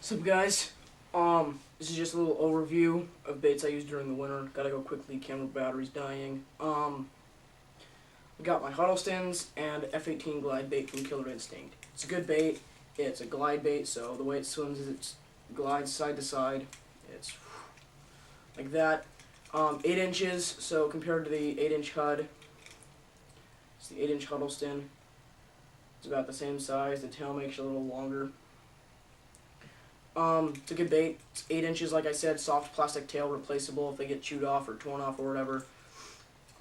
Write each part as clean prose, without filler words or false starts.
What's up, guys? This is just a little overview of baits I use during the winter. Gotta go quickly, camera battery's dying. I got my Huddlestons and F18 glide bait from Killer Instinct. It's a good bait. It's a glide bait, so the way it swims is it glides side to side. It's like that. 8 inches, so compared to the 8-inch Hud, it's the 8-inch Huddleston. It's about the same size. The tail makes it a little longer. It's a good bait. It's 8 inches, like I said, soft plastic tail, replaceable if they get chewed off or torn off or whatever.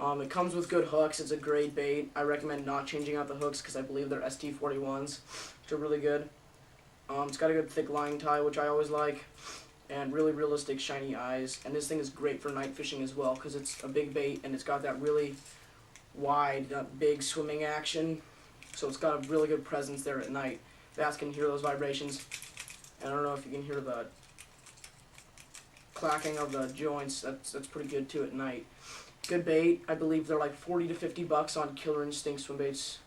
It comes with good hooks. It's a great bait. I recommend not changing out the hooks because I believe they're ST41s, which are really good. It's got a good thick line tie, which I always like, and really realistic shiny eyes. And this thing is great for night fishing as well because it's a big bait and it's got that really wide, big swimming action. So it's got a really good presence there at night. Bass can hear those vibrations. I don't know if you can hear the clacking of the joints. That's pretty good too at night. Good bait. I believe they're like 40 to 50 bucks on Killer Instinct Swimbaits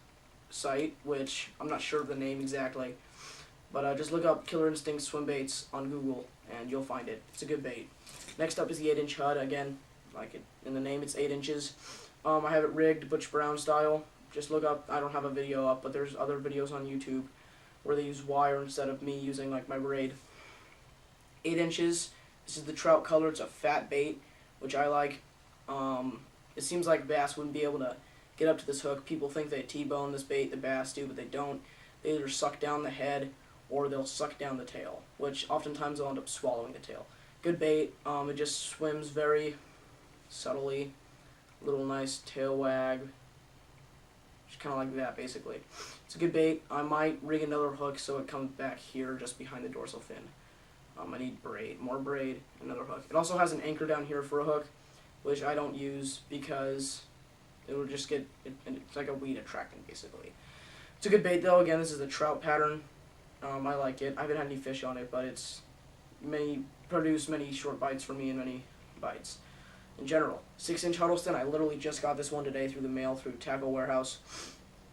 site, which I'm not sure of the name exactly. But just look up Killer Instinct Swimbaits on Google and you'll find it. It's a good bait. Next up is the 8-inch Hud. Again, like it in the name, it's 8 inches. I have it rigged Butch Brown style. Just look up. I don't have a video up, but there's other videos on YouTube where they use wire instead of me using like my braid. 8 inches. This is the trout color. It's a fat bait, which I like. It seems like bass wouldn't be able to get up to this hook. People think they T-bone this bait, the bass do, but they don't. They either suck down the head or they'll suck down the tail, which oftentimes they'll end up swallowing the tail. Good bait. It just swims very subtly. Little nice tail wag. Just kind of like that, basically. It's a good bait. I might rig another hook so it comes back here just behind the dorsal fin. I need braid, more braid, another hook. It also has an anchor down here for a hook, which I don't use because it will just get, it's like a weed attractant, basically. It's a good bait, though. Again, this is the trout pattern. I like it. I haven't had any fish on it, but it's produced many short bites for me and many bites. In general, 6-inch Huddleston. I literally just got this one today through the mail through Tackle Warehouse.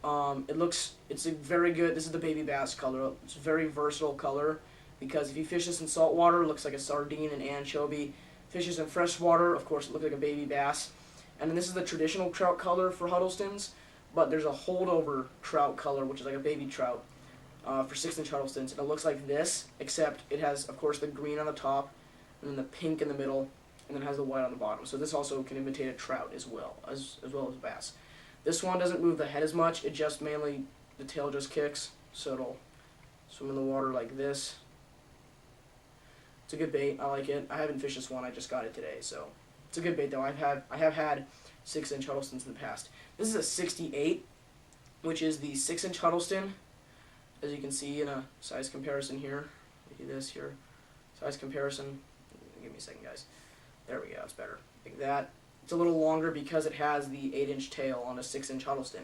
It's a very good. This is the baby bass color. It's a very versatile color because if you fish this in salt water, it looks like a sardine and anchovy. Fishes in fresh water, of course, it looks like a baby bass. And then this is the traditional trout color for Huddlestons, but there's a holdover trout color, which is like a baby trout for 6-inch Huddlestons. And it looks like this, except it has, of course, the green on the top and then the pink in the middle, and then has the white on the bottom. So this also can imitate a trout as well as bass. This one doesn't move the head as much. It just mainly, the tail just kicks, so it'll swim in the water like this. It's a good bait. I like it. I haven't fished this one. I just got it today, so it's a good bait though. I have had 6-inch Huddlestons in the past. This is a 68, which is the 6-inch Huddleston, as you can see in a size comparison here. Look at this here, size comparison. Give me a second, guys. There we go, it's better. Like that. It's a little longer because it has the 8-inch tail on a 6-inch Huddleston.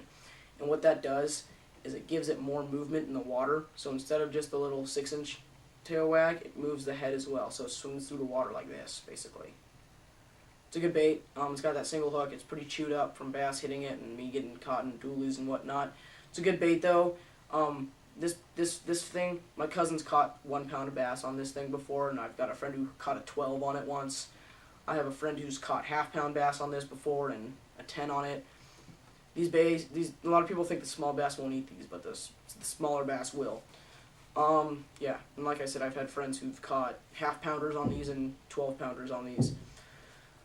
And what that does is it gives it more movement in the water. So instead of just the little 6-inch tail wag, it moves the head as well. So it swims through the water like this, basically. It's a good bait. It's got that single hook. It's pretty chewed up from bass hitting it and me getting caught in doolies and whatnot. It's a good bait though. This thing, my cousin's caught 1 pound of bass on this thing before, and I've got a friend who caught a 12 on it once. I have a friend who's caught half-pound bass on this before and a 10 on it. These bass, a lot of people think the small bass won't eat these, but the smaller bass will. Yeah, and like I said, I've had friends who've caught half-pounders on these and 12-pounders on these.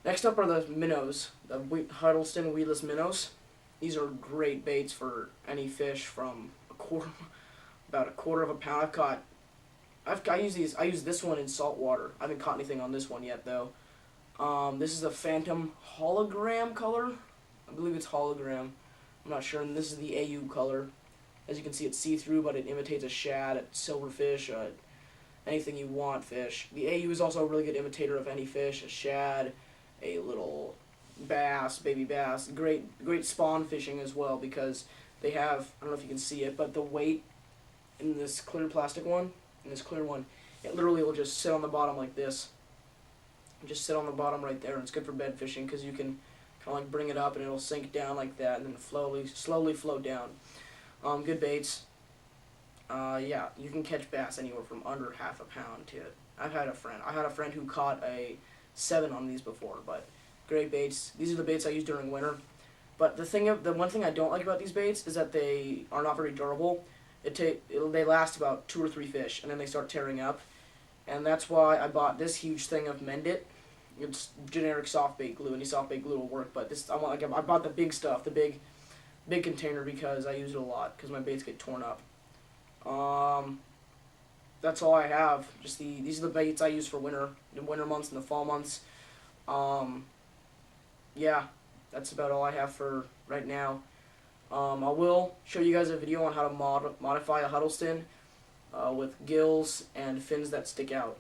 Next up are the minnows, the Huddleston weedless minnows. These are great baits for any fish from about a quarter of a pound. I use this one in salt water. I haven't caught anything on this one yet though. This is a Phantom hologram color. I believe it's hologram. I'm not sure. And this is the AU color. As you can see, it's see-through, but it imitates a shad, a silverfish, anything you want fish. The AU is also a really good imitator of any fish, a shad, a little bass, baby bass. Great spawn fishing as well because they have, I don't know if you can see it, but the weight in this clear plastic one, in this clear one, it literally will just sit on the bottom like this. Just sit on the bottom right there, and it's good for bed fishing because you can kind of like bring it up and it'll sink down like that and then slowly float down. Good baits. Yeah, you can catch bass anywhere from under half a pound to. I had a friend who caught a 7 on these before, but great baits. These are the baits I use during winter. But the one thing I don't like about these baits is that they are not very durable. They last about 2 or 3 fish, and then they start tearing up. And that's why I bought this huge thing of Mend It. It's generic soft bait glue. Any soft bait glue will work, but I bought the big stuff, the big container, because I use it a lot because my baits get torn up. That's all I have. These are the baits I use for winter, the winter months and the fall months. Yeah, that's about all I have for right now. I will show you guys a video on how to modify a Huddleston with gills and fins that stick out.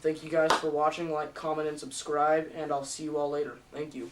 Thank you guys for watching. Like, comment, and subscribe, and I'll see you all later. Thank you.